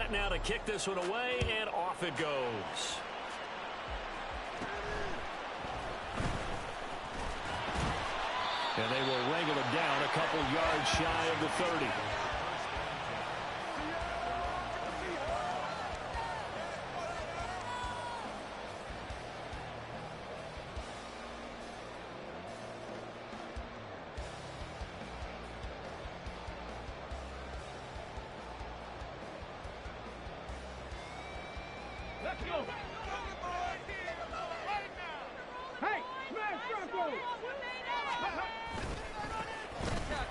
set now to kick this one away, and off it goes. And they will wrangle it down a couple yards shy of the 30. Let's go. Hey, smash Bronco.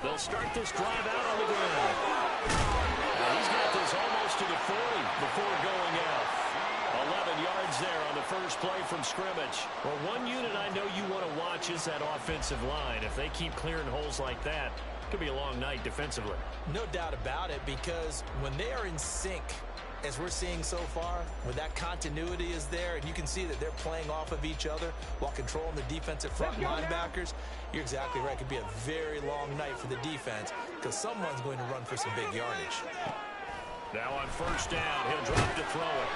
They'll start this drive out on the ground. Now he's got this almost to the 40 before going out. 11 yards there on the first play from scrimmage. Well, one unit I know you want to watch is that offensive line. If they keep clearing holes like that, it could be a long night defensively. No doubt about it, because when they are in sync, as we're seeing so far, when that continuity is there, and you can see that they're playing off of each other while controlling the defensive front linebackers, you're exactly right. It could be a very long night for the defense because someone's going to run for some big yardage. Now on first down, he'll drop to throw it.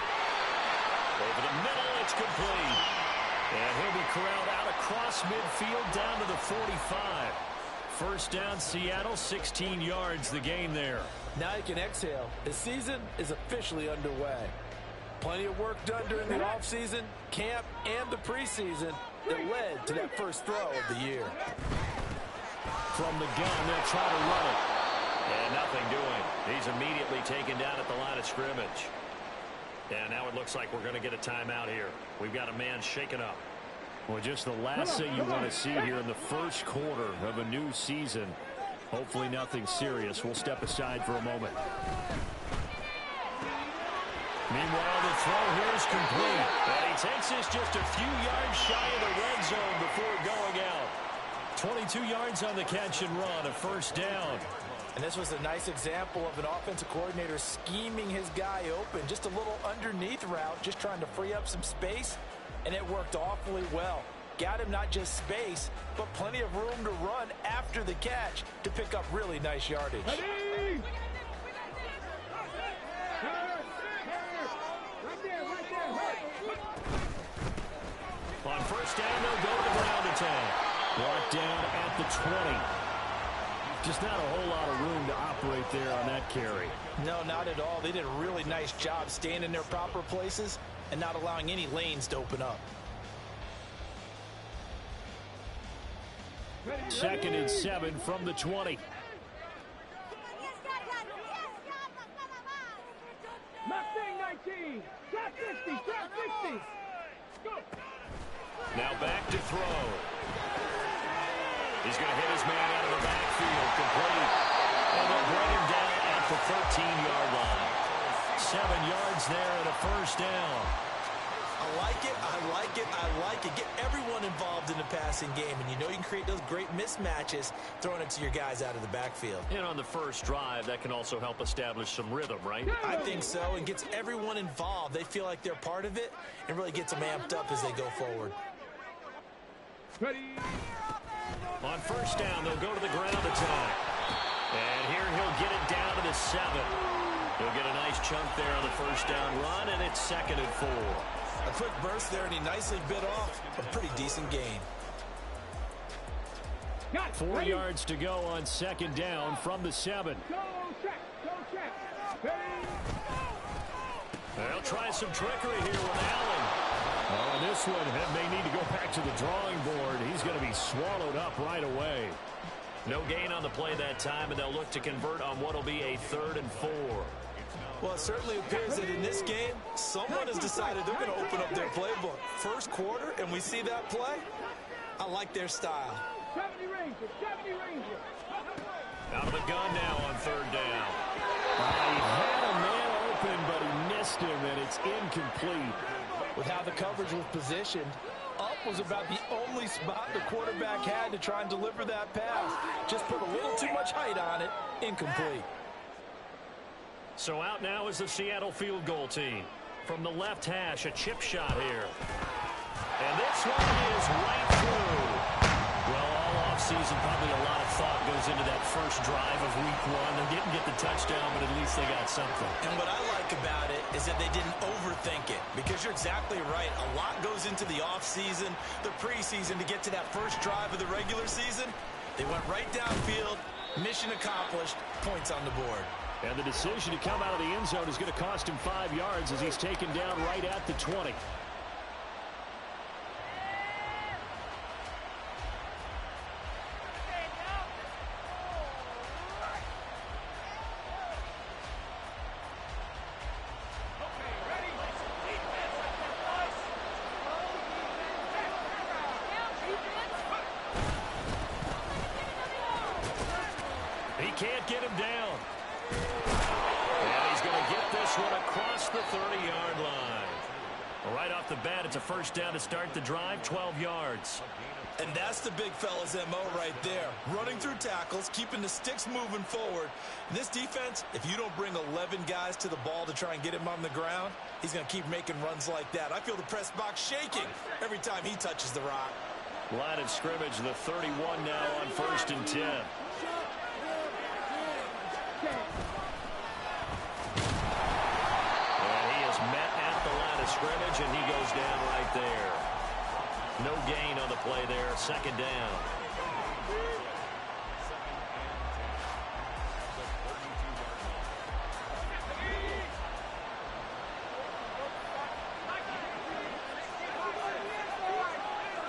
Over the middle, it's complete. And he'll be corralled out across midfield down to the 45. First down, Seattle, 16 yards the gain there. Now you can exhale. The season is officially underway. Plenty of work done during the offseason, camp, and the preseason that led to that first throw of the year. From the gun, they'll try to run it. And nothing doing. He's immediately taken down at the line of scrimmage. And now it looks like we're going to get a timeout here. We've got a man shaken up. Well, just the last thing you want to see here in the first quarter of a new season. Hopefully nothing serious. We'll step aside for a moment. Meanwhile, the throw here is complete. And he takes this just a few yards shy of the red zone before going out. 22 yards on the catch and run, a first down. And this was a nice example of an offensive coordinator scheming his guy open. Just a little underneath route, just trying to free up some space. And it worked awfully well. Got him not just space, but plenty of room to run after the catch to pick up really nice yardage. Ready? On first down, they'll go to the ground attack. Brought down at the 20. Just not a whole lot of room to operate there on that carry. No, not at all. They did a really nice job staying in their proper places and not allowing any lanes to open up. Second and 7 from the 20. Mustang 19. Shot 60. Shot 60. Go. Now back to throw. He's going to hit his man out of the backfield. Complete. And they'll bring him down at the 13-yard line. 7 yards there and a first down. I like it, I like it, I like it. Get everyone involved in the passing game, and you know you can create those great mismatches throwing it to your guys out of the backfield. And on the first drive, that can also help establish some rhythm, right? I think so, and gets everyone involved. They feel like they're part of it and really gets them amped up as they go forward. Ready? On first down, they'll go to the ground attack. And here he'll get it down to the 7. He'll get a nice chunk there on the first down run, and it's 2nd and 4. A quick burst there, and he nicely bit off a pretty decent gain. 4 yards to go on 2nd down from the 7. Go check. Go check. Ready? They'll try some trickery here with Allen. Oh, this one may need to go back to the drawing board. He's going to be swallowed up right away. No gain on the play that time, and they'll look to convert on what will be a 3rd and 4. Well, it certainly appears that in this game, someone has decided they're going to open up their playbook. First quarter, and we see that play. I like their style. 70 Ranger. 70 Ranger. Out of the gun now on 3rd down. He had a man open, but he missed him, and it's incomplete. With how the coverage was positioned, up was about the only spot the quarterback had to try and deliver that pass. Just put a little too much height on it. Incomplete. So out now is the Seattle field goal team. From the left hash, a chip shot here. And this one is right through. Well, all offseason, probably a lot of thought goes into that first drive of week one. They didn't get the touchdown, but at least they got something. And what I like about it is that they didn't overthink it, because you're exactly right. A lot goes into the offseason, the preseason, to get to that first drive of the regular season. They went right downfield, mission accomplished, points on the board. And the decision to come out of the end zone is going to cost him 5 yards as he's taken down right at the 20. He can't get him down. And he's going to get this one across the 30-yard line. Right off the bat, it's a first down to start the drive, 12 yards. And that's the big fella's MO right there. Running through tackles, keeping the sticks moving forward. This defense, if you don't bring 11 guys to the ball to try and get him on the ground, he's going to keep making runs like that. I feel the press box shaking every time he touches the rock. Line of scrimmage, the 31 now on 1st and 10. And he is met at the line of scrimmage, and he goes down right there. No gain on the play there, second down.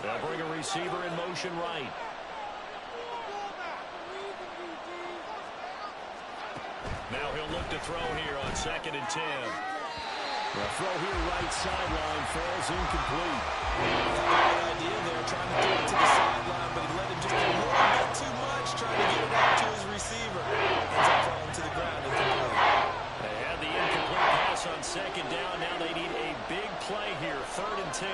They'll bring a receiver in motion right. Now he'll look to throw here on 2nd and 10. The throw here right sideline falls incomplete. Good idea there, trying to get it to the sideline, but he let him just a little bit too much, trying to get it out to his receiver. Ends up falling to the ground incomplete. They had the incomplete pass on 2nd down. Now they need a big play here, 3rd and 10.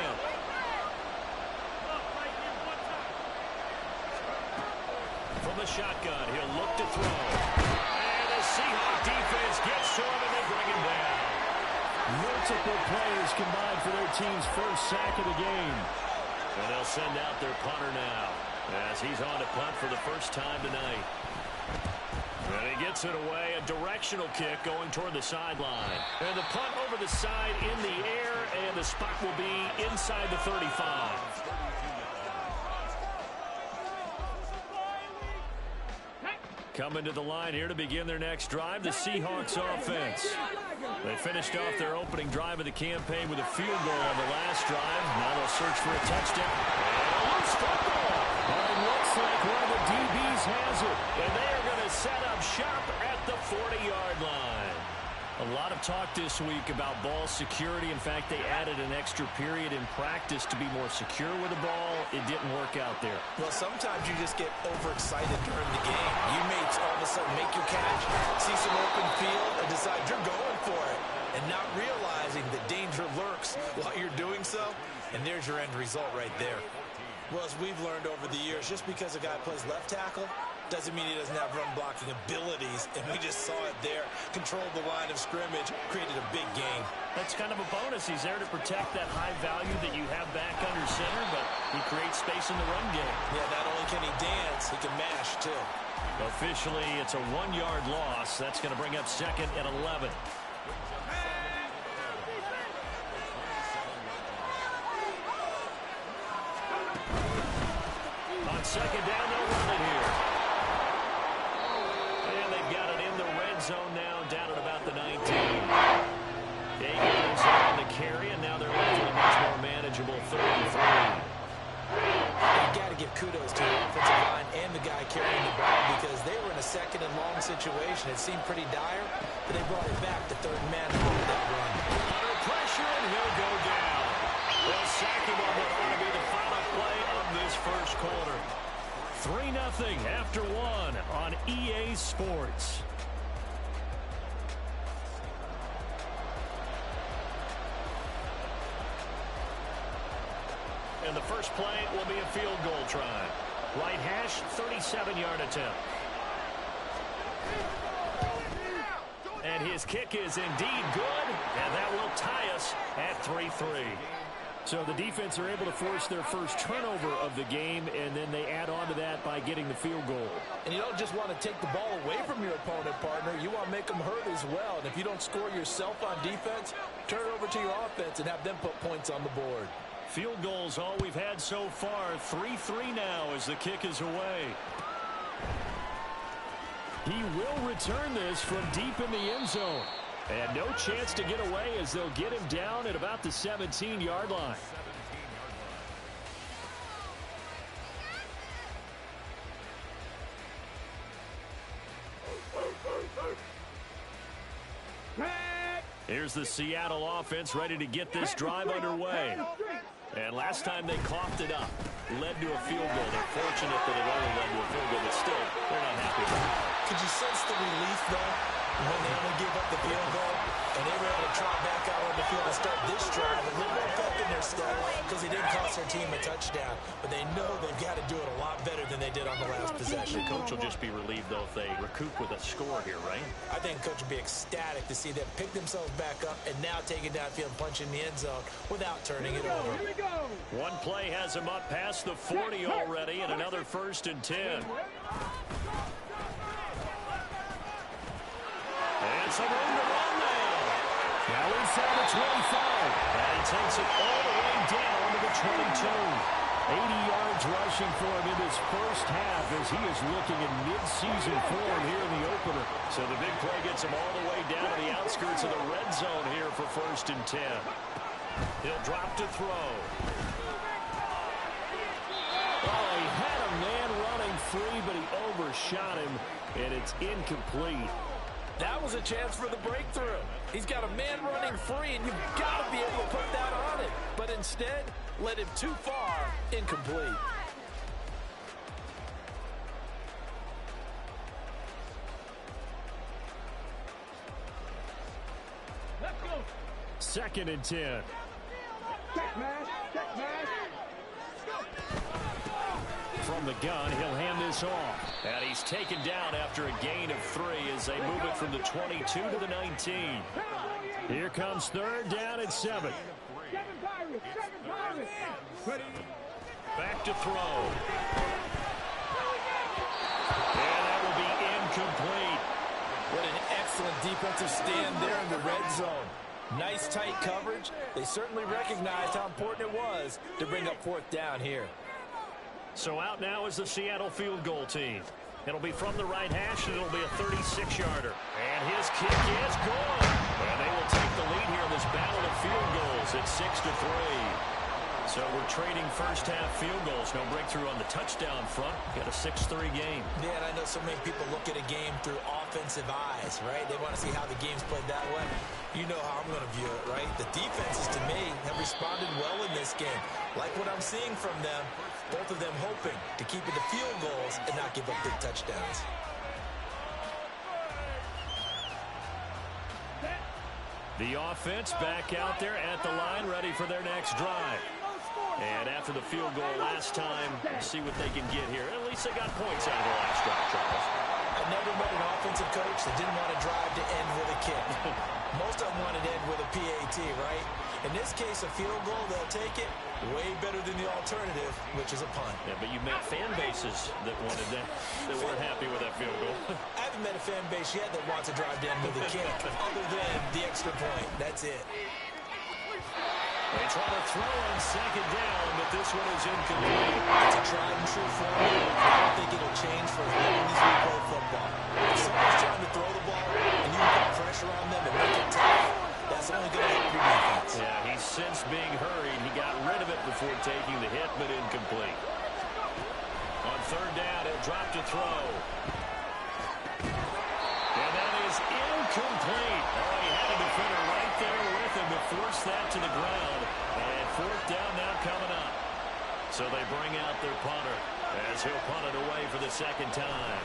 From the shotgun, he'll look to throw. And the Seahawks defense gets to him, and they bring him down. Multiple players combined for their team's first sack of the game. And they'll send out their punter now as he's on to punt for the first time tonight. And he gets it away, a directional kick going toward the sideline. And the punt over the side in the air, and the spot will be inside the 35. Coming to the line here to begin their next drive, the Seahawks offense. They finished off their opening drive of the campaign with a field goal on the last drive. Now they'll search for a touchdown. And a loose football. It looks like one of the DBs has it. And they are going to set up shop at the 40-yard line. A lot of talk this week about ball security. In fact, they added an extra period in practice to be more secure with the ball. It didn't work out there. Well, sometimes you just get overexcited during the game. You may all of a sudden make your catch, see some open field, and decide you're going for it, and not realizing that danger lurks while you're doing so. And there's your end result right there. Well, as we've learned over the years, just because a guy plays left tackle doesn't mean he doesn't have run-blocking abilities, and we just saw it there. Controlled the line of scrimmage, created a big gain. That's kind of a bonus. He's there to protect that high value that you have back under center, but he creates space in the run game. Yeah, not only can he dance, he can mash, too. Officially, it's a 1-yard loss. That's going to bring up 2nd and 11. On 2nd down, they'll run it here. And they've got it in the red zone now, down at about the 19. 8 yards on the carry, and now they're left with a much more manageable 3rd and 3. You got to give kudos to the offensive line and the guy carrying the ball, because they were in a 2nd and long situation. It seemed pretty dire, but they brought it back to 3rd man over that run. Under pressure, and he'll go down. They'll sack him on what ought to be the final play of this first quarter. 3-0 after 1 on EA Sports. And the first play will be a field goal try. Right hash, 37-yard attempt. And his kick is indeed good, and that will tie us at 3-3. So the defense are able to force their first turnover of the game, and then they add on to that by getting the field goal. And you don't just want to take the ball away from your opponent, partner. You want to make them hurt as well. And if you don't score yourself on defense, turn it over to your offense and have them put points on the board. Field goals all we've had so far. 3-3 now as the kick is away. He will return this from deep in the end zone. And no chance to get away as they'll get him down at about the 17-yard line. Here's the Seattle offense ready to get this drive underway. And last time they coughed it up, led to a field goal. They're fortunate that it only led to a field goal, but still, they're not happy with it. Could you sense the relief, though, when they only gave up the field goal and they were able to trot back out on the field and start this drive a little more pep in their step because they didn't cost their team a touchdown, but they know they've got to do it a lot better than they did on the last possession. The coach will just be relieved, though, if they recoup with a score here, right? I think coach will be ecstatic to see them pick themselves back up and now take it downfield and punch in the end zone without turning it over. One play has him up past the 40 already, and another 1st and 10. And some room to run now. Now inside the 25. And he takes it all the way down to the 22. 80 yards rushing for him in this first half as he is looking in mid-season form here in the opener. So the big play gets him all the way down to the outskirts of the red zone here for 1st and 10. He'll drop to throw. Oh, he had a man running free, but he overshot him, and it's incomplete. That was a chance for the breakthrough. He's got a man running free, and you've got to be able to put that on it. But instead, led him too far, incomplete. Let's go. 2nd and 10. Check, man. Check, man. From the gun, he'll hand this off. And he's taken down after a gain of 3 as they move it from the 22 to the 19. Here comes 3rd down at 7. 7 Pirates. 7 Pirates. Ready. Back to throw. And that will be incomplete. What an excellent defensive stand there in the red zone. Nice tight coverage. They certainly recognized how important it was to bring up 4th down here. So out now is the Seattle field goal team. It'll be from the right hash, and it'll be a 36-yarder. And his kick is good. And they will take the lead here in this battle of field goals at 6-3. So we're trading first-half field goals. No breakthrough on the touchdown front. Got a 6-3 game. Yeah, and I know so many people look at a game through offensive eyes, right? They want to see how the game's played that way. You know how I'm going to view it, right? The defenses, to me, have responded well in this game. Like what I'm seeing from them, both of them hoping to keep it to field goals and not give up big touchdowns. The offense back out there at the line, ready for their next drive. And after the field goal last time, we'll see what they can get here. At least they got points out of the last drive, Charles. I've never met an offensive coach that didn't want to drive to end with a kick. Most of them wanted to end with a PAT, right? In this case, a field goal, they'll take it way better than the alternative, which is a punt. Yeah, but you met fan bases that wanted that, that weren't happy with that field goal. I haven't met a fan base yet that wants to drive to end with a kick, other than the extra point. That's it. They try to throw on 2nd down, but this one is incomplete. It's a tried and true formula. I don't think it'll change for as long as we play football. If someone's trying to throw the ball and you can put pressure on them and make it tough, that's only going to help your defense. Yeah, he's since being hurried. He got rid of it before taking the hit, but incomplete. On 3rd down, he'll drop to throw. And that is incomplete. Oh, he had a defender right there with him to force that to the ground. And 4th down now coming up. So they bring out their punter as he'll punt it away for the 2nd time.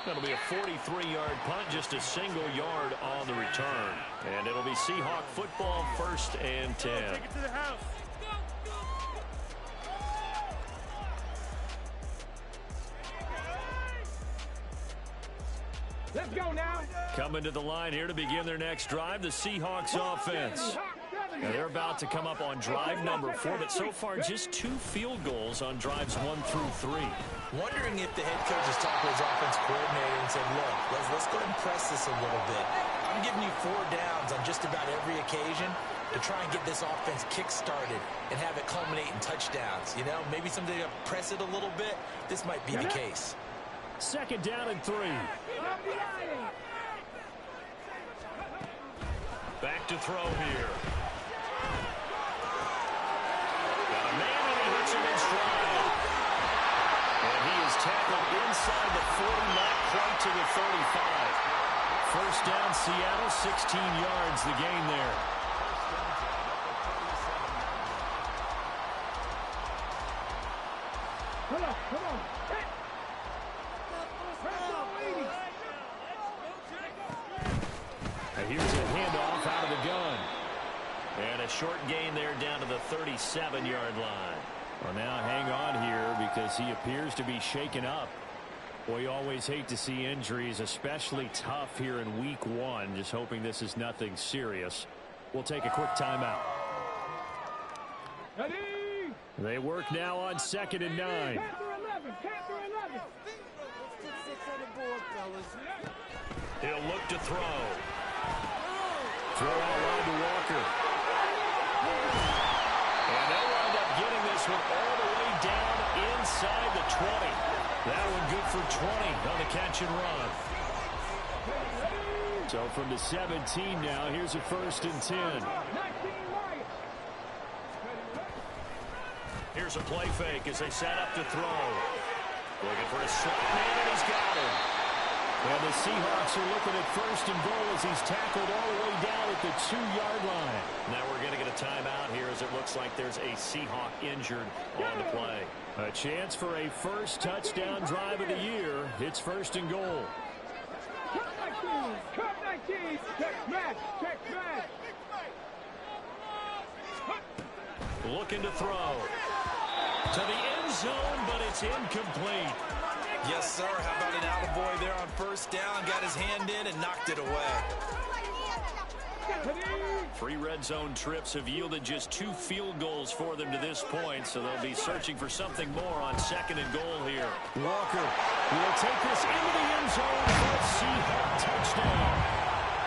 That'll be a 43-yard punt, just a single yard on the return. And it'll be Seahawk football, 1st and 10. Take it to the house. Let's go now. Coming to the line here to begin their next drive, the Seahawks offense. Now they're about to come up on drive number 4, but so far just 2 field goals on drives 1 through 3. Wondering if the head coach has talked to his offense coordinator and said, look, let's go ahead and press this a little bit. I'm giving you 4 downs on just about every occasion to try and get this offense kick-started and have it culminate in touchdowns. You know, maybe someday to press it a little bit. This might be the case. 2nd down and 3. Back to throw here. Got a man and he hits him in stride. And he is tackled inside the 40, not quite to the 35. 1st down, Seattle, 16 yards, the gain there. Come on. And here's a handoff out of the gun. And a short gain there down to the 37-yard line. Well, now hang on here because he appears to be shaken up. Well, you always hate to see injuries, especially tough here in week 1. Just hoping this is nothing serious. We'll take a quick timeout. Ready? They work now on 2nd and 9. Count to 11. He'll look to throw. Throw out wide to Walker. And they'll wind up getting this one all the way down inside the 20. That one good for 20 on the catch and run. So from the 17 now, here's a 1st and 10. Here's a play fake as they set up to throw. Looking for a slot man, and he's got him. And the Seahawks are looking at 1st and goal as he's tackled all the way down at the 2-yard line. Now we're going to get a timeout here as it looks like there's a Seahawk injured on the play. A chance for a 1st touchdown drive of the year. It's 1st and goal. Cut 19. Check back. Looking to throw. To the end zone, but it's incomplete. Yes, sir. How about an attaboy there on 1st down? Got his hand in and knocked it away. 3 red zone trips have yielded just 2 field goals for them to this point, so they'll be searching for something more on 2nd and goal here. Walker will take this into the end zone for a Seahawk touchdown.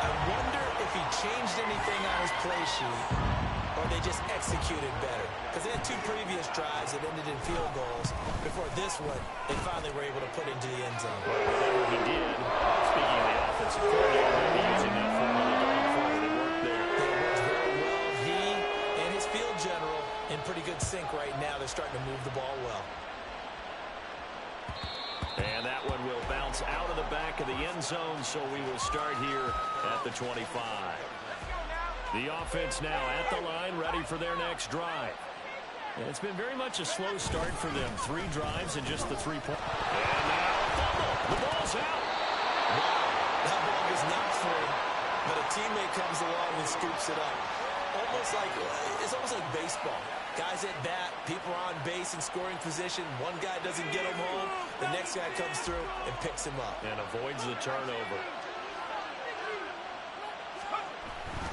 I wonder if he changed anything on his play sheet or they just executed better. Because they had 2 previous drives that ended in field goals. Before this one, they finally were able to put into the end zone. Well, whatever he did, speaking of the offensive coordinator, they'll be using that formula going forward. It worked there. It worked very well. He and his field general in pretty good sync right now. They're starting to move the ball well. And that one will bounce out of the back of the end zone, so we will start here at the 25. The offense now at the line, ready for their next drive. And it's been very much a slow start for them. 3 drives and just the 3-point. And now a fumble. The ball's out. Wow, that ball was not free, but a teammate comes along and scoops it up. It's almost like baseball. Guys at bat, people are on base in scoring position. One guy doesn't get him home. The next guy comes through and picks him up. And avoids the turnover.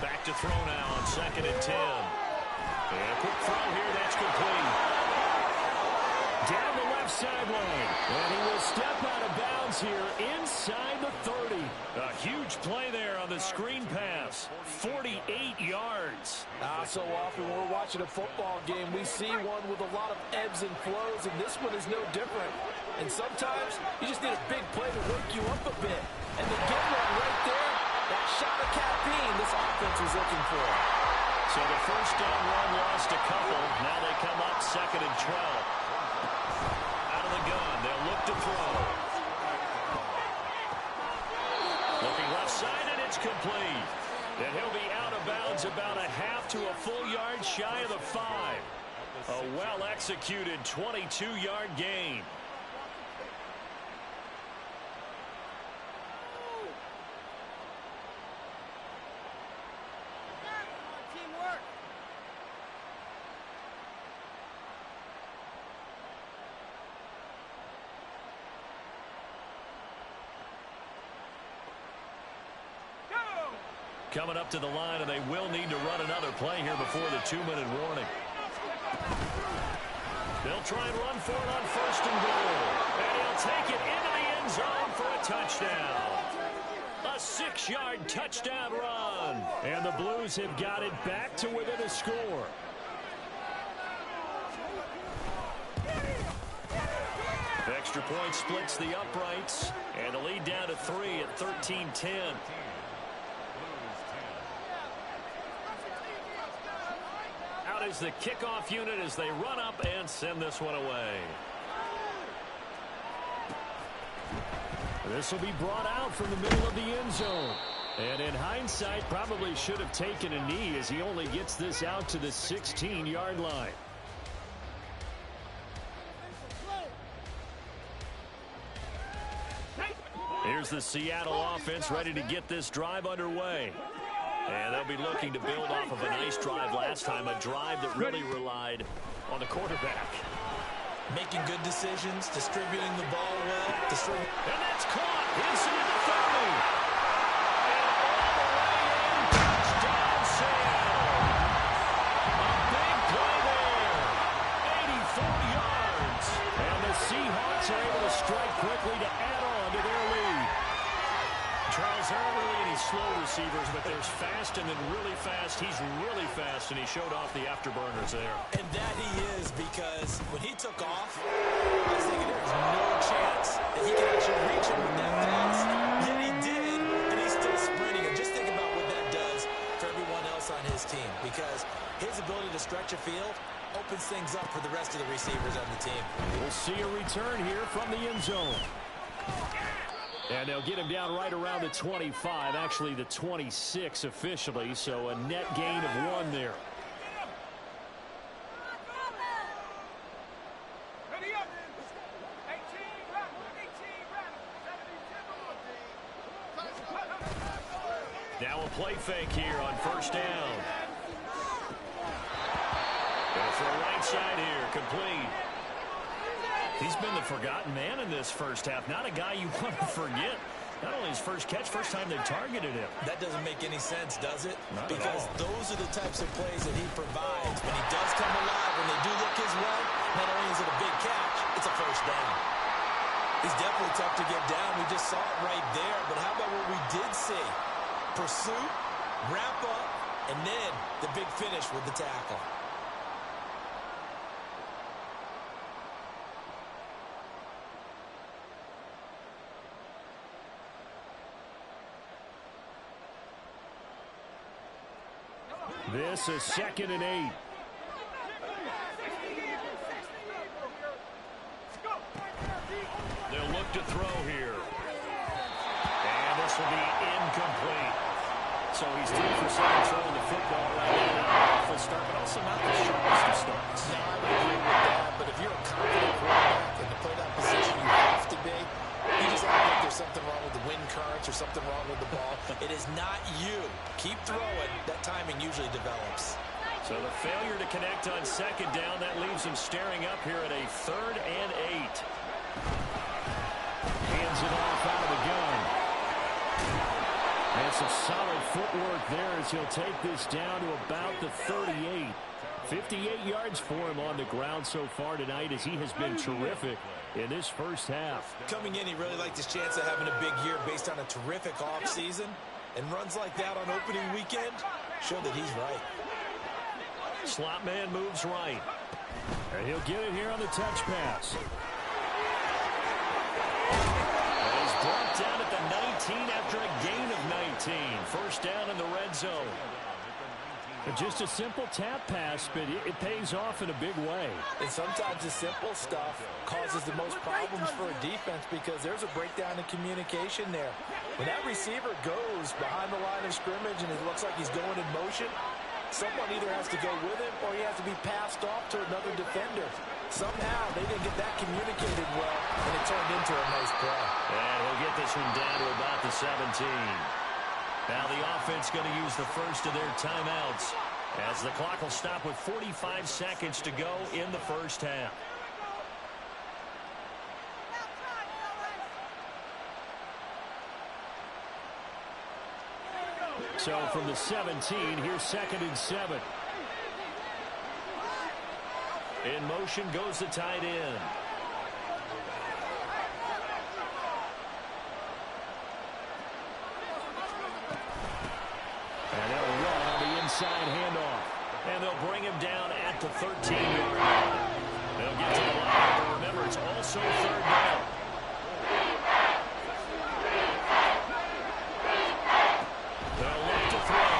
Back to throw now on 2nd and 10. And a quick throw here, that's complete. Down the left sideline. And he will step out of bounds here inside the 30. A huge play there on the screen pass. 48 yards. So often when we're watching a football game, we see one with a lot of ebbs and flows, and this one is no different. And sometimes you just need a big play to wake you up a bit. And to get one right there, that shot of caffeine this offense was looking for. So the 1st down run lost a couple. Now they come up 2nd and 12. Out of the gun, they'll look to throw. Looking left side, and it's complete. And he'll be out of bounds about a half to a full yard shy of the 5. A well-executed 22-yard gain. coming up to the line, and they will need to run another play here before the 2-minute warning. They'll try and run for it on 1st and goal. And he'll take it into the end zone for a touchdown. A 6-yard touchdown run. And the Blues have got it back to within a score. Extra point splits the uprights. And the lead down to 3 at 13-10. Out is the kickoff unit as they run up and send this one away. This will be brought out from the middle of the end zone. And in hindsight, probably should have taken a knee as he only gets this out to the 16-yard line. Here's the Seattle offense ready to get this drive underway. And they'll be looking to build off of a nice drive last time, a drive that really relied on the quarterback. Making good decisions, distributing the ball well. And that's caught inside the 30. And all the way in, touchdown Seattle. A big play there. 84 yards. And the Seahawks are able to strike quickly to add on to their lead. Charles, there aren't really any slow receivers, but there's fast and then really fast. He's really fast, and he showed off the afterburners there. And that he is, because when he took off, I was thinking there's no chance that he could actually reach him with that pass. Yet he did, and he's still sprinting. And just think about what that does for everyone else on his team, because his ability to stretch a field opens things up for the rest of the receivers on the team. We'll see a return here from the end zone. And they'll get him down right around the 25, actually the 26 officially, so a net gain of 1 there. Now a play fake here on 1st down. Going for a right side here, complete. He's been the forgotten man in this first half. Not a guy you want to forget. Not only his first catch, first time they've targeted him. That doesn't make any sense, does it? Not because at all. Those are the types of plays that he provides. When he does come alive, when they do look his way, not only is it a big catch, it's a 1st down. He's definitely tough to get down. We just saw it right there. But how about what we did see? Pursuit, wrap up, and then the big finish with the tackle. This is 2nd and 8. They'll look to throw here. And this will be incomplete. So he's 3 for 7 throwing the football right now. Not an awful start, but also not the sharpest of starts. No, I would agree with that. But if you're a confident quarterback and to play that position you have to be, you just act like there's something wrong with the wind currents or something wrong with the ball. It is not you. Keep throwing. That timing usually develops. So the failure to connect on 2nd down, that leaves him staring up here at a 3rd and 8. Hands it off out of the gun. And some solid footwork there as he'll take this down to about the 38. 58 yards for him on the ground so far tonight as he has been terrific in this first half. Coming in, he really liked his chance of having a big year based on a terrific offseason. And runs like that on opening weekend show that he's right. Slot man moves right. And he'll get it here on the touch pass. And he's brought down at the 19 after a gain of 19. 1st down in the red zone. Just a simple tap pass, but it pays off in a big way. And sometimes the simple stuff causes the most problems for a defense because there's a breakdown in communication there. When that receiver goes behind the line of scrimmage and it looks like he's going in motion, someone either has to go with him or he has to be passed off to another defender. Somehow they didn't get that communicated well, and it turned into a nice play. And he'll get this one down to about the 17. Now the offense going to use the first of their timeouts as the clock will stop with 45 seconds to go in the first half. So from the 17, here's 2nd and 7. In motion goes the tight end. And they'll run on the inside handoff. And they'll bring him down at the 13-yard line. They'll get to the line, but remember, it's also 3rd down. They'll look to throw.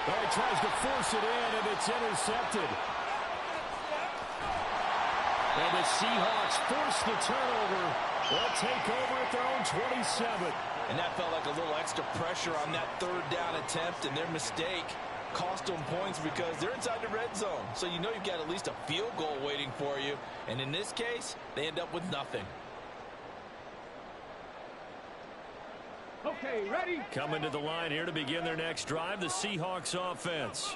Oh, he tries to force it in, and it's intercepted. And the Seahawks force the turnover. They'll take over at their own 27. And that felt like a little extra pressure on that 3rd down attempt, and their mistake cost them points because they're inside the red zone. So you know you've got at least a field goal waiting for you. And in this case, they end up with nothing. Okay, ready? Coming to the line here to begin their next drive, the Seahawks offense.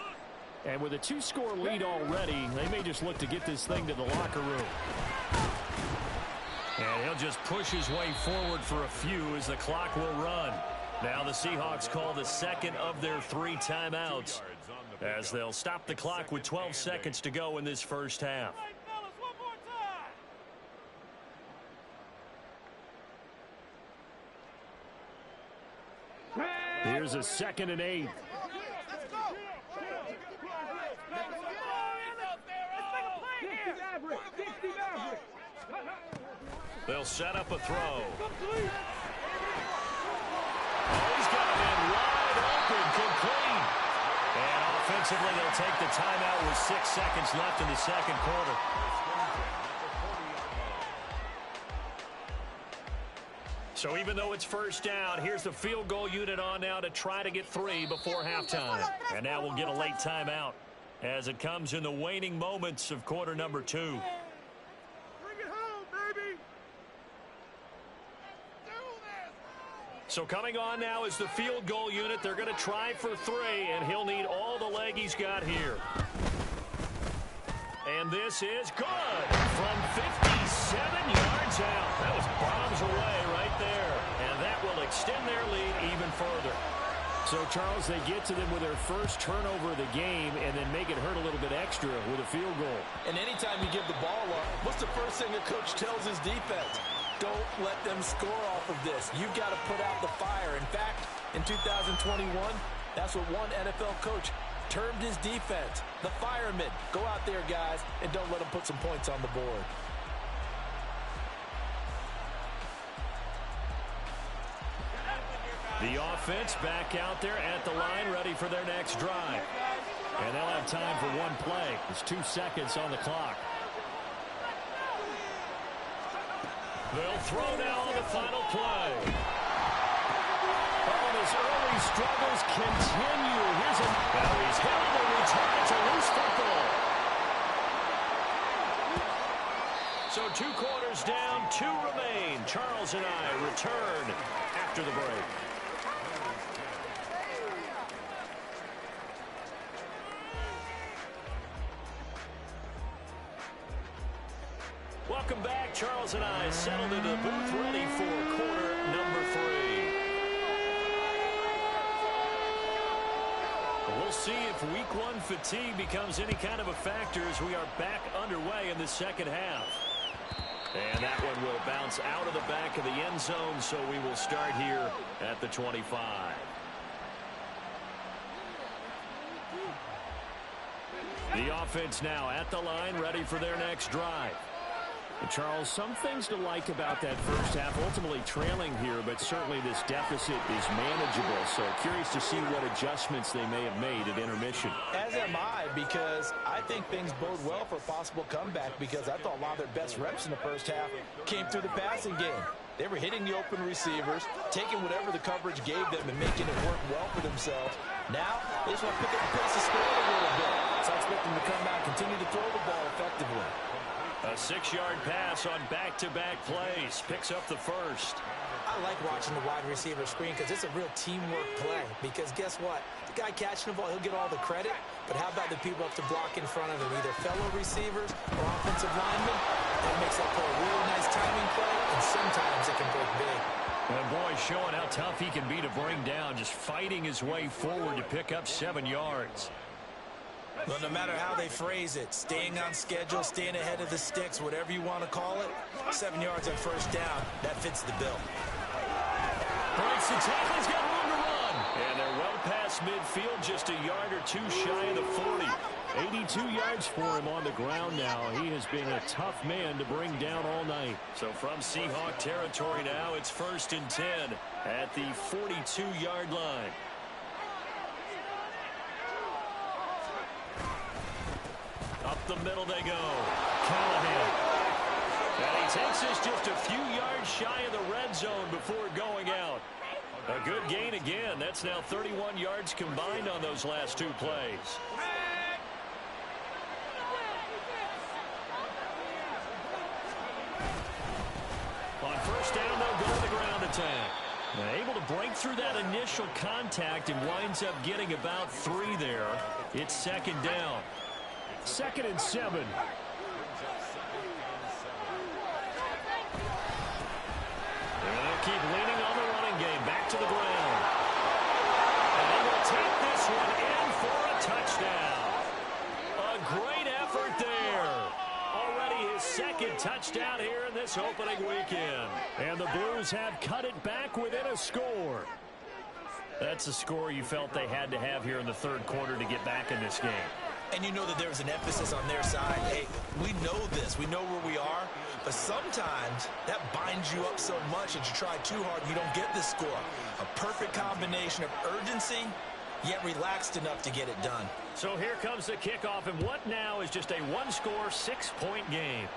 And with a 2-score lead already, they may just look to get this thing to the locker room. And he'll just push his way forward for a few as the clock will run. Now the Seahawks call the 2nd of their 3 timeouts as they'll stop the clock with 12 seconds to go in this first half. Here's a 2nd and 8. They'll set up a throw. Oh, he's got him in wide open, complete. And offensively, they'll take the timeout with 6 seconds left in the 2nd quarter. So even though it's 1st down, here's the field goal unit on now to try to get 3 before halftime. And now we'll get a late timeout as it comes in the waning moments of quarter number 2. So coming on now is the field goal unit. They're going to try for 3, and he'll need all the leg he's got here. And this is good from 57 yards out. That was bombs away right there. And that will extend their lead even further. So, Charles, they get to them with their first turnover of the game and then make it hurt a little bit extra with a field goal. And anytime you give the ball up, what's the first thing a coach tells his defense? Don't let them score off of this. You've got to put out the fire. In fact, in 2021, that's what one NFL coach termed his defense, the firemen. Go out there, guys, and don't let them put some points on the board. The offense back out there at the line, ready for their next drive. And they'll have time for one play. There's 2 seconds on the clock. They'll throw now on the final play. Oh, and his early struggles continue. Here's a... Now he's held and returns a loose football. So 2 quarters down, 2 remain. Charles and I return after the break. Welcome back. Charles and I settled into the booth, ready for quarter number 3. We'll see if week 1 fatigue becomes any kind of a factor as we are back underway in the second half. And that one will bounce out of the back of the end zone, so we will start here at the 25. The offense now at the line, ready for their next drive. And Charles, some things to like about that first half, ultimately trailing here, but certainly this deficit is manageable. So curious to see what adjustments they may have made at intermission. As am I, because I think things bode well for a possible comeback, because I thought a lot of their best reps in the first half came through the passing game. They were hitting the open receivers, taking whatever the coverage gave them and making it work well for themselves. Now, they just want to pick up the pace of score a little bit. So I expect them to come out and continue to throw the ball effectively. A 6-yard pass on back-to-back plays. Picks up the first. I like watching the wide receiver screen because it's a real teamwork play. Because guess what? The guy catching the ball, he'll get all the credit. But how about the people up to block in front of him? Either fellow receivers or offensive linemen. That makes that play a really nice timing play. And sometimes it can break big. And boy, showing how tough he can be to bring down, just fighting his way forward to pick up 7 yards. Well, no matter how they phrase it, staying on schedule, staying ahead of the sticks, whatever you want to call it, 7 yards on first down, that fits the bill. Breaks the tackle, he's got room to run. And they're well past midfield, just a yard or two shy of the 40. 82 yards for him on the ground now. He has been a tough man to bring down all night. So from Seahawk territory now, it's 1st and 10 at the 42-yard line. Up the middle they go. Callahan. And he takes this just a few yards shy of the red zone before going out. A good gain again. That's now 31 yards combined on those last 2 plays. On first down, they'll go to the ground attack. Now, able to break through that initial contact and winds up getting about 3 there. It's 2nd down. 2nd and 7. And they'll keep leaning on the running game. Back to the ground. And they will take this one in for a touchdown. A great effort there. Already his 2nd touchdown here in this opening weekend. And the Blues have cut it back within a score. That's a score you felt they had to have here in the 3rd quarter to get back in this game. And you know that there was an emphasis on their side. Hey, we know this. We know where we are. But sometimes that binds you up so much that you try too hard and you don't get the score. A perfect combination of urgency, yet relaxed enough to get it done. So here comes the kickoff, and what now is just a 1-score, 6-point game.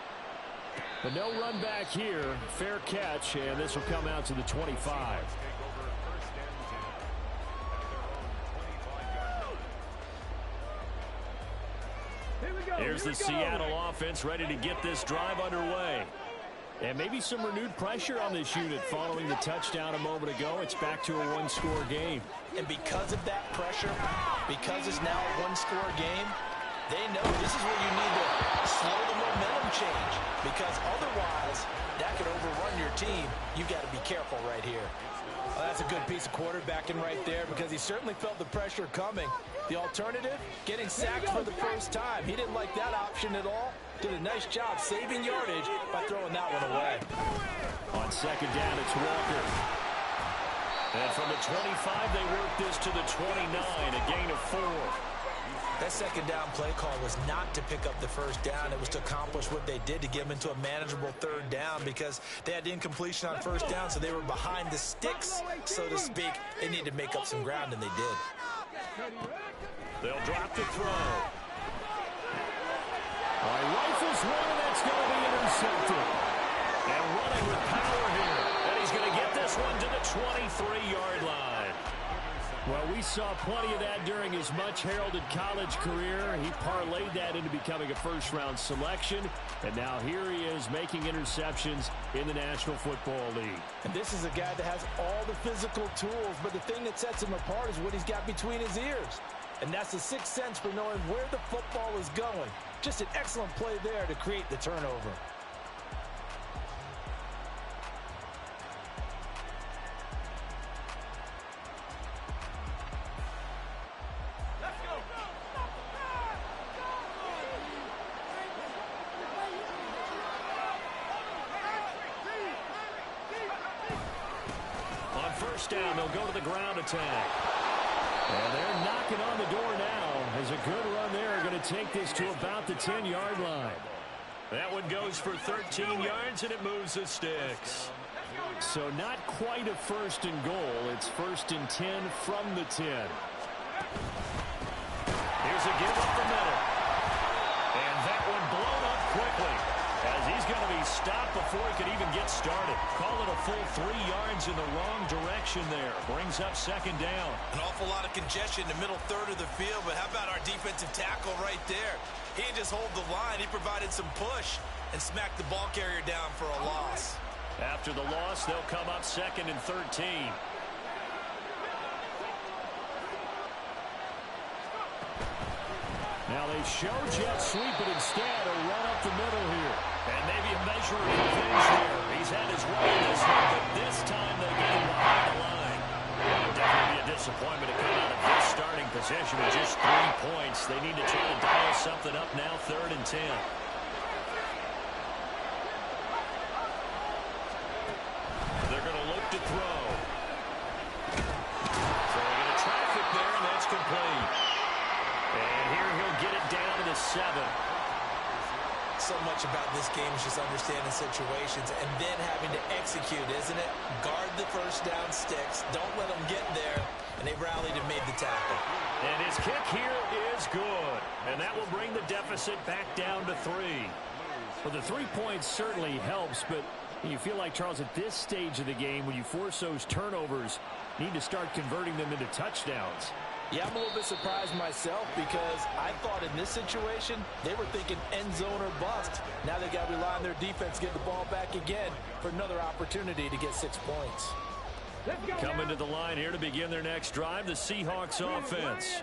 But no run back here. Fair catch, and this will come out to the 25. Here's the Seattle offense ready to get this drive underway. And maybe some renewed pressure on this unit following the touchdown a moment ago. It's back to a 1-score game. And because of that pressure, because it's now a 1-score game, they know this is where you need to slow the momentum change. Because otherwise, that could overrun your team. You've got to be careful right here. Well, that's a good piece of quarterbacking right there because he certainly felt the pressure coming. The alternative, getting sacked for the first time. He didn't like that option at all. Did a nice job saving yardage by throwing that one away. On 2nd down, it's Walker. And from the 25, they work this to the 29, a gain of 4. That 2nd down play call was not to pick up the first down. It was to accomplish what they did to get them into a manageable 3rd down because they had incompletion on first down, so they were behind the sticks, so to speak. They needed to make up some ground, and they did. They'll drop the throw. All right, rifles one, and that's going to be intercepted. And running with power here. And he's going to get this one to the 23-yard line. Well, we saw plenty of that during his much-heralded college career. He parlayed that into becoming a first-round selection. And now here he is making interceptions in the National Football League. And this is a guy that has all the physical tools, but the thing that sets him apart is what he's got between his ears. And that's the 6th sense for knowing where the football is going. Just an excellent play there to create the turnover. On first down, they'll go to the ground attack. And they're knocking on the door now. As a good run there, going to take this to about the 10-yard line. That one goes for 13 yards, and it moves the sticks. So not quite a 1st and goal. It's 1st and 10 from the 10. Here's a give up the middle. And that one blown up quickly, as he's going to be stopped before he could even get started. Call it a full 3 yards in the wrong direction there. Brings up 2nd down. An awful lot of congestion in the middle 3rd of the field, but how about our defensive tackle right there? He didn't just hold the line. He provided some push and smacked the ball carrier down for a loss. After the loss, they'll come up 2nd and 13. Now they show jet sweep, but instead a run up the middle here. And maybe a measure of revenge here. He's had his way in this one, but this time they get him behind the line. It'll definitely be a disappointment to come out of this starting possession with just 3 points. They need to try to dial something up now, 3rd and 10. They're going to look to throw. Throwing into traffic there, and that's complete. And here he'll get it down to the 7. So much about this game is just understanding situations and then having to execute, isn't it? Guard the first down sticks. Don't let them get there. And they rallied and made the tackle. And his kick here is good. And that will bring the deficit back down to 3. Well, the 3 points certainly helps, but you feel like, Charles, at this stage of the game, when you force those turnovers, you need to start converting them into touchdowns. Yeah, I'm a little bit surprised myself because I thought in this situation they were thinking end zone or bust. Now they got to rely on their defense, get the ball back again for another opportunity to get 6 points. Coming to the line here to begin their next drive, the Seahawks offense.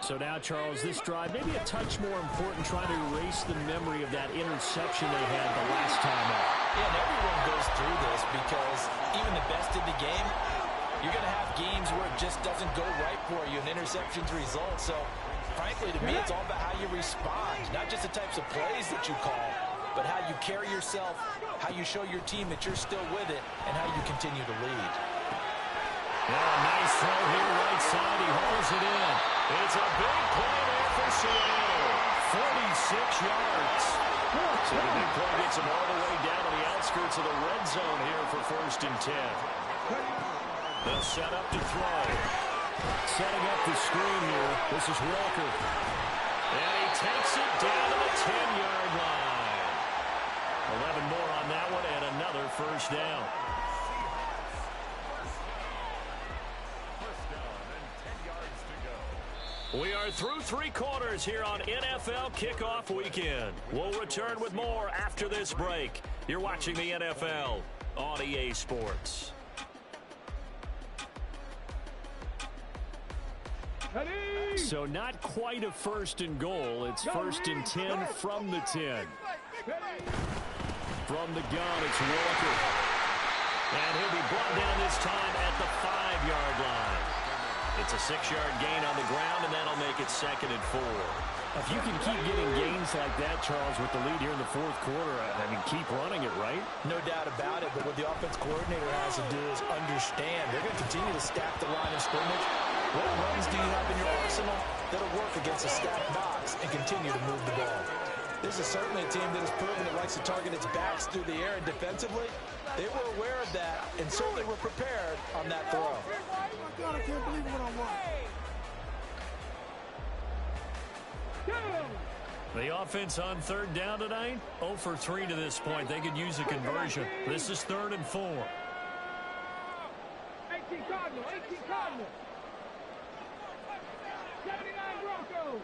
So now, Charles, this drive maybe a touch more important, trying to erase the memory of that interception they had the last time out. Yeah, and everyone goes through this because even the best in the game, you're going to have games where it just doesn't go right for you and interceptions result. So, frankly, to me, it's all about how you respond, not just the types of plays that you call, but how you carry yourself, how you show your team that you're still with it, and how you continue to lead. Yeah, nice throw here right side. He hauls it in. It's a big play there for Seattle. 46 yards. So the big play gets him all the way down to the outskirts of the red zone here for 1st and 10. They'll set up to throw. Setting up the screen here. This is Walker. And he takes it down to the 10-yard line. 11 more on that one and another 1st down. We are through 3 quarters here on NFL Kickoff Weekend. We'll return with more after this break. You're watching the NFL on EA Sports. So not quite a 1st and goal. It's 1st and 10 from the 10. From the gun, it's Walker. And he'll be brought down this time at the 5-yard line. It's a 6-yard gain on the ground, and that'll make it 2nd and 4. If you can keep getting gains like that, Charles, with the lead here in the 4th quarter, I mean, keep running it, right? No doubt about it, but what the offense coordinator has to do is understand. They're going to continue to stack the line of scrimmage. What runs do you have in your arsenal that'll work against a stacked box and continue to move the ball? This is certainly a team that has proven it likes to target its backs through the air and defensively. They were aware of that and certainly were prepared on that throw. God, I can't believe what I'm watching. The offense on 3rd down tonight, 0 for 3 to this point. They could use a conversion. This is 3rd and 4. 18 Cardinal, 18 Cardinal. 79 Broncos.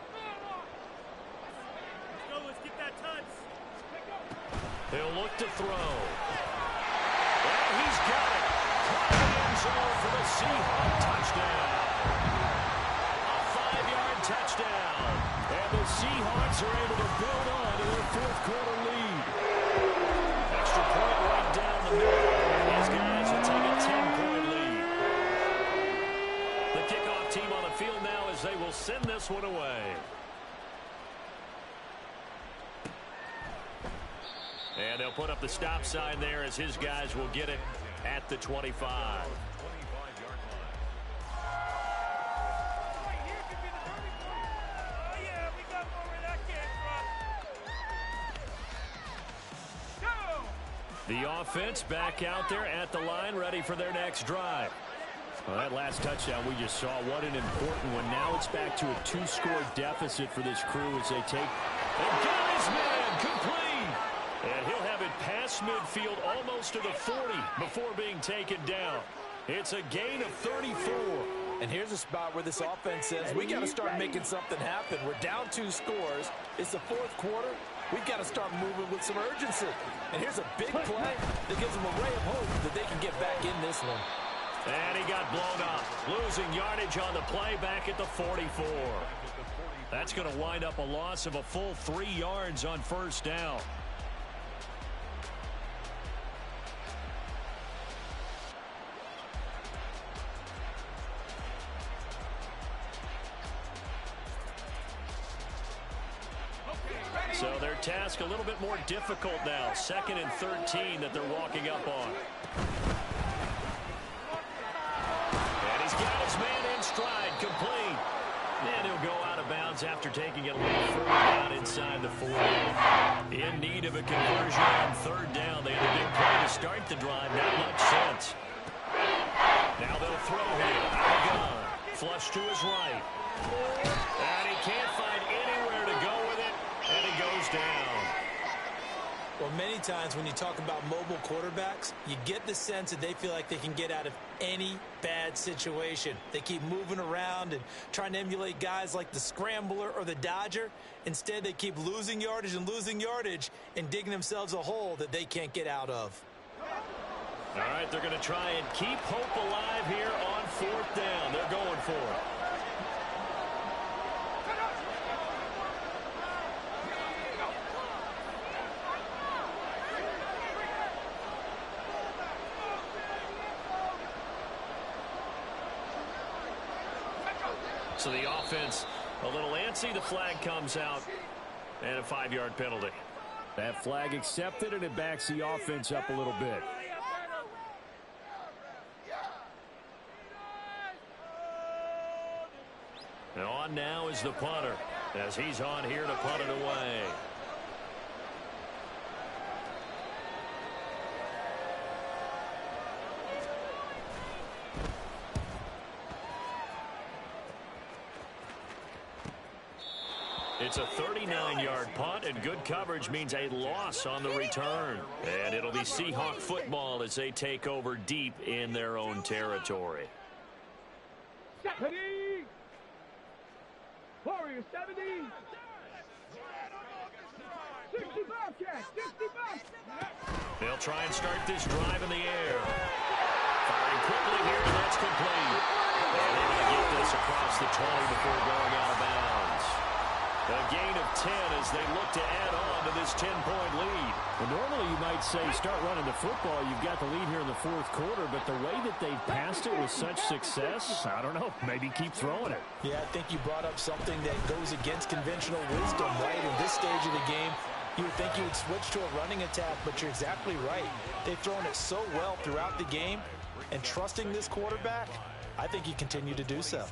Let's go, let's get that touch. He'll look to throw. And he's got it. Caught in the end zone for the Seahawks touchdown. A 5-yard touchdown. And the Seahawks are able to build on to their 4th quarter lead. Extra point right down the middle. And these guys will take a 10-point lead. The kickoff team on the field now as they will send this one away. And they'll put up the stop sign there as his guys will get it at the 25. The offense back out there at the line, ready for their next drive. Well, that last touchdown we just saw, what an important one. Now it's back to a 2-score deficit for this crew as they take. And got his man complete. And he'll have it past midfield almost to the 40 before being taken down. It's a gain of 34. And here's a spot where this offense says, we got to start making something happen. We're down 2 scores. It's the 4th quarter. We've got to start moving with some urgency. And here's a big play that gives them a ray of hope that they can get back in this one. And he got blown up, losing yardage on the play back at the 44. That's going to wind up a loss of a full 3 yards on first down. So their task a little bit more difficult now. 2nd and 13 that they're walking up on. And he's got his man in stride, complete. And he'll go out of bounds after taking it a little further down inside the 40. In need of a conversion on 3rd down. They had a big play to start the drive. Not much sense. Now they'll throw here. Gun. Flush to his right. And he can't find anywhere to go with it. And he goes down. Well, many times when you talk about mobile quarterbacks, you get the sense that they feel like they can get out of any bad situation. They keep moving around and trying to emulate guys like the Scrambler or the Dodger. Instead, they keep losing yardage and digging themselves a hole that they can't get out of. All right, they're going to try and keep hope alive here on 4th down. They're going for it. So the offense a little antsy. The flag comes out and a 5-yard penalty. That flag accepted, and it backs the offense up a little bit. And on now is the punter as he's on here to punt it away. It's a 39-yard punt, and good coverage means a loss on the return. And it'll be Seahawk football as they take over deep in their own territory. 70. Warriors 70. 60 Bobcats. 60 Bobcats. They'll try and start this drive in the air. Firing quickly here, and that's complete. And they're going to get this across the 20 before going out of bounds. A gain of 10 as they look to add on to this 10-point lead. Well, normally you might say start running the football. You've got the lead here in the 4th quarter, but the way that they've passed it with such success, I don't know, maybe keep throwing it. Yeah, I think you brought up something that goes against conventional wisdom, right? In this stage of the game, you would think you would switch to a running attack, but you're exactly right. They've thrown it so well throughout the game, and trusting this quarterback, I think you continue to do so.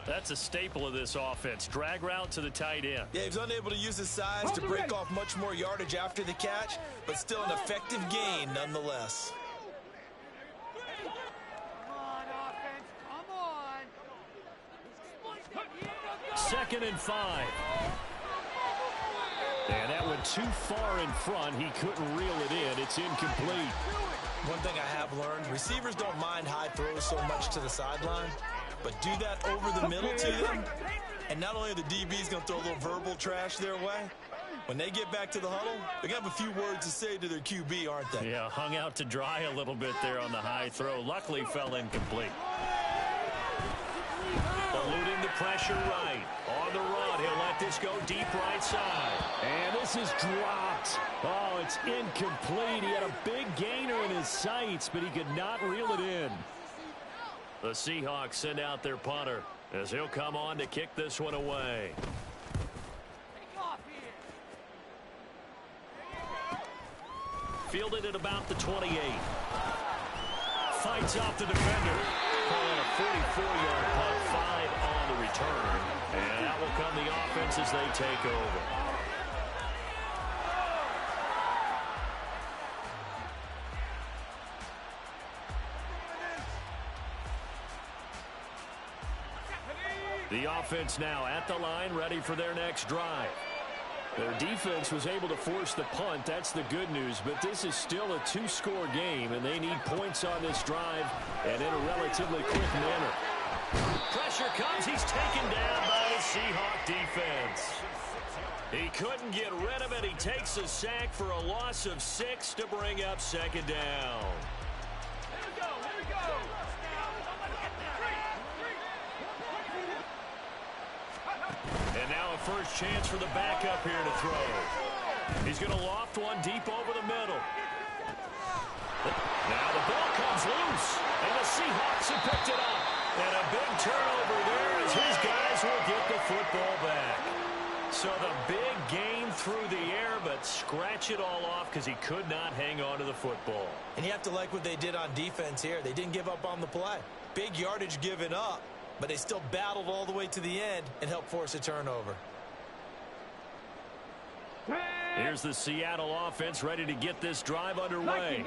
That's a staple of this offense. Drag route to the tight end. Yeah, he's unable to use his size to break off much more yardage after the catch, but still an effective gain nonetheless. Come on, offense. Come on. 2nd and 5. And that went too far in front. He couldn't reel it in. It's incomplete. One thing I have learned, receivers don't mind high throws so much to the sideline, but do that over the middle to them, and not only are the DBs going to throw a little verbal trash their way, when they get back to the huddle, they're going to have a few words to say to their QB, aren't they? Yeah, hung out to dry a little bit there on the high throw. Luckily, fell incomplete. Eluding the pressure right. On the run, he'll let this go deep right side. And this is dropped. Oh, it's incomplete. He had a big gainer in his sights, but he could not reel it in. The Seahawks send out their punter as he'll come on to kick this one away. Fielded at about the 28. Fights off the defender. Calling a 44-yard punt, 5 on the return. And that will come the offense as they take over. The offense now at the line, ready for their next drive. Their defense was able to force the punt. That's the good news. But this is still a 2-score game, and they need points on this drive and in a relatively quick manner. Pressure comes. He's taken down by the Seahawk defense. He couldn't get rid of it. He takes a sack for a loss of 6 to bring up 2nd down. And now a first chance for the backup here to throw. He's going to loft one deep over the middle. Now the ball comes loose, and the Seahawks have picked it up. And a big turnover there as his guys will get the football back. So the big gain through the air, but scratch it all off because he could not hang on to the football. And you have to like what they did on defense here. They didn't give up on the play. Big yardage given up, but they still battled all the way to the end and helped force a turnover. Here's the Seattle offense ready to get this drive underway.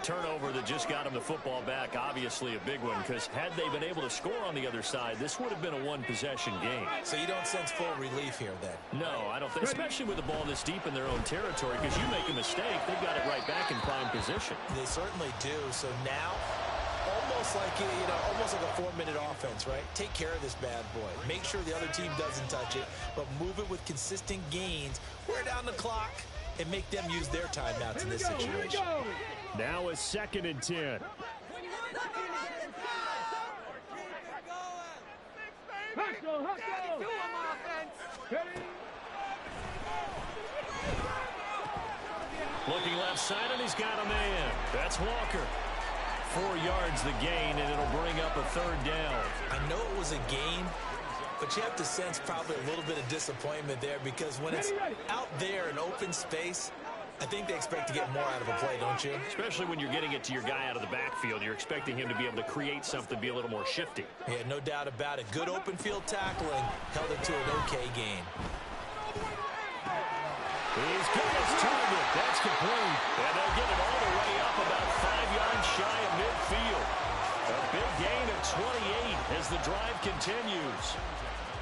Turnover that just got him the football back, obviously a big one, because had they been able to score on the other side, this would have been a one-possession game. So you don't sense full relief here then? No, I don't think, especially with the ball this deep in their own territory, because you make a mistake, they've got it right back in prime position. They certainly do. So now, almost like almost like a 4-minute offense, right? Take care of this bad boy. Make sure the other team doesn't touch it, but move it with consistent gains. Wear down the clock and make them use their timeouts in this situation. Now a 2nd and 10. Looking left side, and he's got a man. That's Walker. 4 yards the gain, and it'll bring up a 3rd down. I know it was a gain, but you have to sense probably a little bit of disappointment there because when it's out there in open space, I think they expect to get more out of a play, don't you? Especially when you're getting it to your guy out of the backfield. You're expecting him to be able to create something, be a little more shifty. Yeah, no doubt about it. Good open field tackling held it to an okay gain. He's got his target. That's complete. And they'll get it all the way up about 5 yards shy of midfield. A big gain of 28 as the drive continues.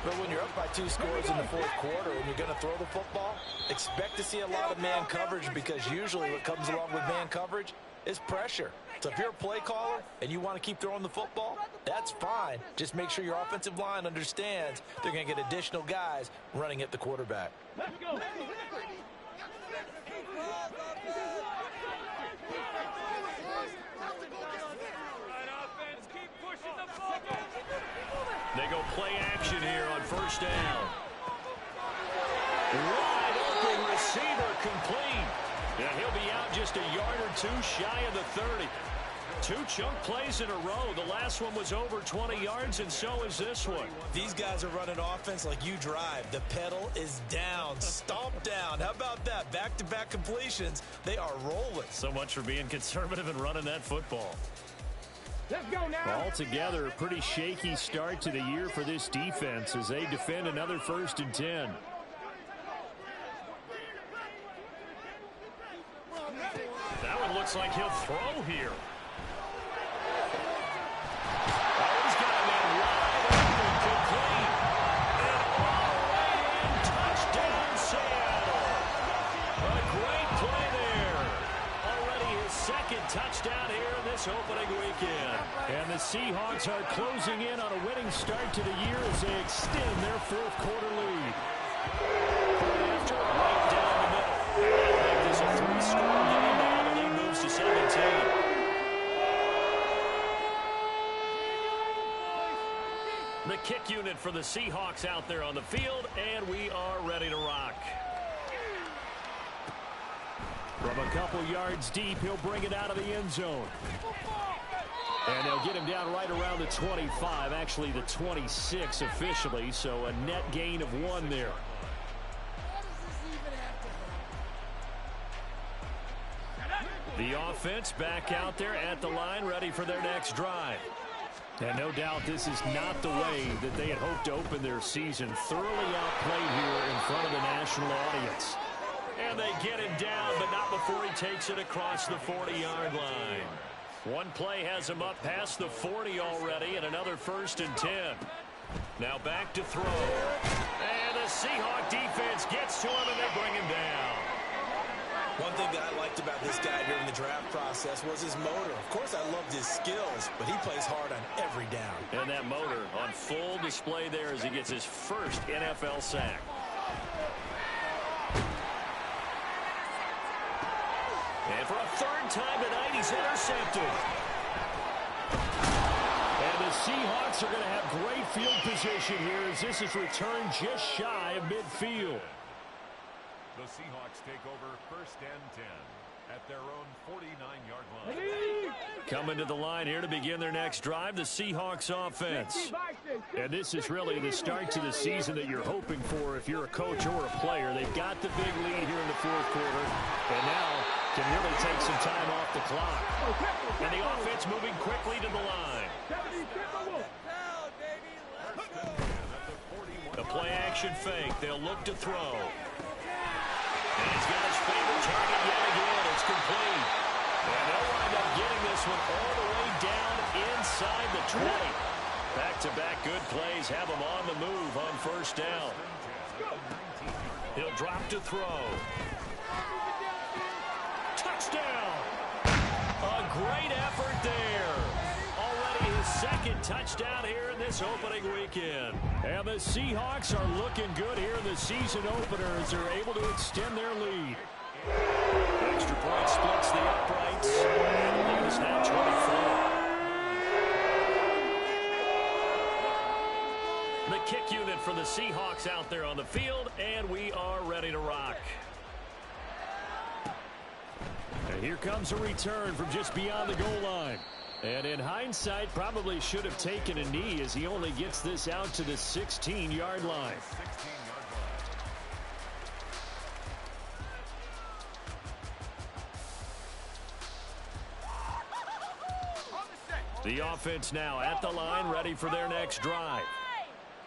But when you're up by 2 scores in the 4th quarter and you're going to throw the football, expect to see a lot of man coverage because usually what comes along with man coverage is pressure. So if you're a play caller and you want to keep throwing the football, that's fine. Just make sure your offensive line understands they're going to get additional guys running at the quarterback. Let's go. They go play action here on 1st down. Wide open receiver complete. And he'll be out just a yard or 2 shy of the 30. 2 chunk plays in a row. The last one was over 20 yards, and so is this one. These guys are running offense like you drive. The pedal is down, stomp down. How about that? Back-to-back completions. They are rolling. So much for being conservative and running that football. Let's go now. Altogether, a pretty shaky start to the year for this defense as they defend another 1st and 10. That one looks like he'll throw here. Touchdown here in this opening weekend. And the Seahawks are closing in on a winning start to the year as they extend their 4th quarter lead. After right down the middle. That make this a 3-score game now. The lead moves to 17. The kick unit for the Seahawks out there on the field, and we are ready to rock. From a couple yards deep, he'll bring it out of the end zone. And they'll get him down right around the 25, actually the 26 officially, so a net gain of 1 there. The offense back out there at the line, ready for their next drive. And no doubt this is not the way that they had hoped to open their season. Thoroughly outplayed here in front of the national audience. And they get him down, but not before he takes it across the 40-yard line. One play has him up past the 40 already, and another 1st and 10. Now back to throw. And the Seahawk defense gets to him, and they bring him down. One thing that I liked about this guy during the draft process was his motor. Of course, I loved his skills, but he plays hard on every down. And that motor on full display there as he gets his first NFL sack. And for a 3rd time tonight, he's intercepted. And the Seahawks are going to have great field position here as this is returned just shy of midfield. The Seahawks take over 1st and 10 at their own 49-yard line. Coming to the line here to begin their next drive, the Seahawks offense. And this is really the start to the season that you're hoping for if you're a coach or a player. They've got the big lead here in the 4th quarter, and now can really take some time off the clock. And the offense moving quickly to the line. The play-action fake. They'll look to throw. And he's got his favorite target yet again. It's complete. And they'll wind up getting this one all the way down inside the 20. Back-to-back good plays have him on the move on 1st down. He'll drop to throw. Touchdown! A great effort there. Already his 2nd touchdown here in this opening weekend. And the Seahawks are looking good here in the season opener as they're able to extend their lead. Extra point splits the uprights. And the lead is now 24. The kick unit for the Seahawks out there on the field, and we are ready to rock. And here comes a return from just beyond the goal line. And in hindsight, probably should have taken a knee as he only gets this out to the 16-yard line. The offense now at the line, ready for their next drive.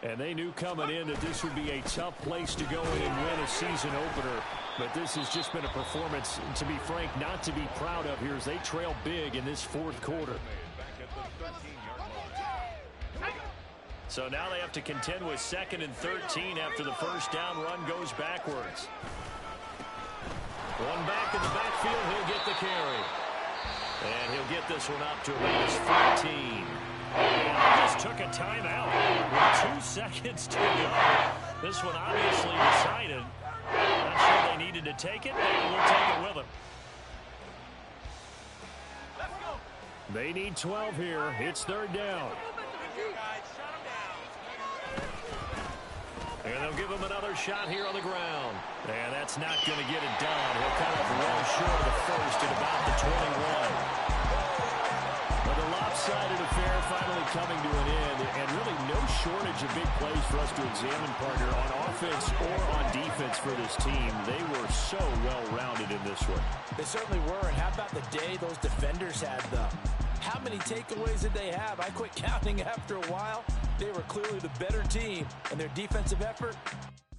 And they knew coming in that this would be a tough place to go in and win a season opener. But this has just been a performance, to be frank, not to be proud of here as they trail big in this 4th quarter. So now they have to contend with 2nd and 13 after the 1st down run goes backwards. One back in the backfield, he'll get the carry. And he'll get this one up to about his 14. And just took a timeout with 2 seconds to go. This one obviously decided. Not sure they needed to take it. We'll take it with them. They need 12 here. It's 3rd down. And they'll give him another shot here on the ground. And that's not going to get it done. He'll come up well short of the 1st at about the 21. But the lopsided affair finally coming to an end, and really no shortage of big plays for us to examine, partner, on offense or on defense for this team. They were so well-rounded in this one. They certainly were, and how about the day those defenders had, though? How many takeaways did they have? I quit counting after a while. They were clearly the better team, and their defensive effort